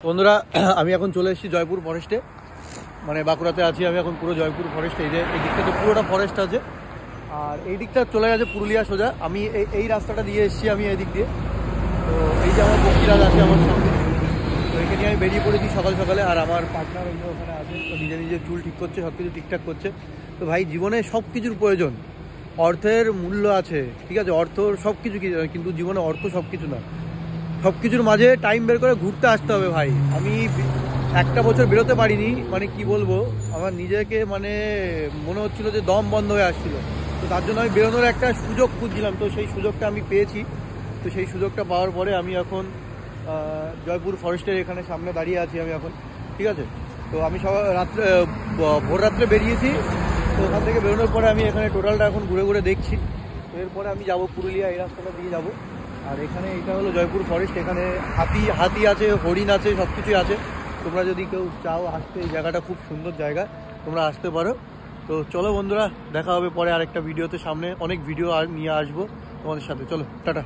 বন্ধুরা আমি এখন চলে এসেছি জয়পুর ফরেস্টে, মানে বাঁকুড়াতে আছি আমি এখন। পুরো জয়পুর ফরেস্ট, এই যে এই দিকটাতে পুরোটা ফরেস্ট আছে, আর এই দিকটা চলে গেছে পুরুলিয়া সোজা। আমি এই রাস্তাটা দিয়ে এসেছি আমি এই দিক দিয়ে। তো এই যে আমার পক্ষীরাজ আছে আমার সঙ্গে, তো এখানে আমি বেরিয়ে পড়েছি সকাল সকালে। আর আমার পার্টনার ওখানে আছে, তো নিজে নিজে চুল ঠিক করছে, সব কিছু ঠিকঠাক করছে। তো ভাই জীবনে সব কিছুর প্রয়োজন, অর্থের মূল্য আছে, ঠিক আছে, অর্থ সব কিছু, কিন্তু জীবনে অর্থ সব কিছু না। সব কিছুর মাঝে টাইম বের করে ঘুরতে আসতে হবে ভাই। আমি একটা বছর বেরোতে পারিনি, মানে কি বলবো, আমার নিজেকে মানে মনে হচ্ছিল যে দম বন্ধ হয়ে আসছিল। তো তার জন্য আমি বেরোনোর একটা সুযোগ খুঁজছিলাম, তো সেই সুযোগটা আমি পেয়েছি। তো সেই সুযোগটা পাওয়ার পরে আমি এখন জয়পুর ফরেস্টের এখানে সামনে দাঁড়িয়ে আছি আমি এখন, ঠিক আছে। তো আমি ভোর রাত্রে বেরিয়েছি। তো ওখান থেকে বেরোনোর পরে আমি এখানে টোটালটা এখন ঘুরে ঘুরে দেখছি। তো এরপরে আমি যাব পুরুলিয়া, এই রাস্তাটা দিয়ে যাবো। আর এখানে এটা হলো জয়পুর ফরেস্ট, এখানে হাতি আছে, হরিণ আছে, সব কিছুই আছে। তোমরা যদি কেউ চাও আসতে, এই জায়গাটা খুব সুন্দর জায়গা, তোমরা আসতে পারো। তো চলো বন্ধুরা, দেখা হবে পরে আরেকটা ভিডিওতে, সামনে অনেক ভিডিও নিয়ে আসবো তোমাদের সাথে। চলো টাটা।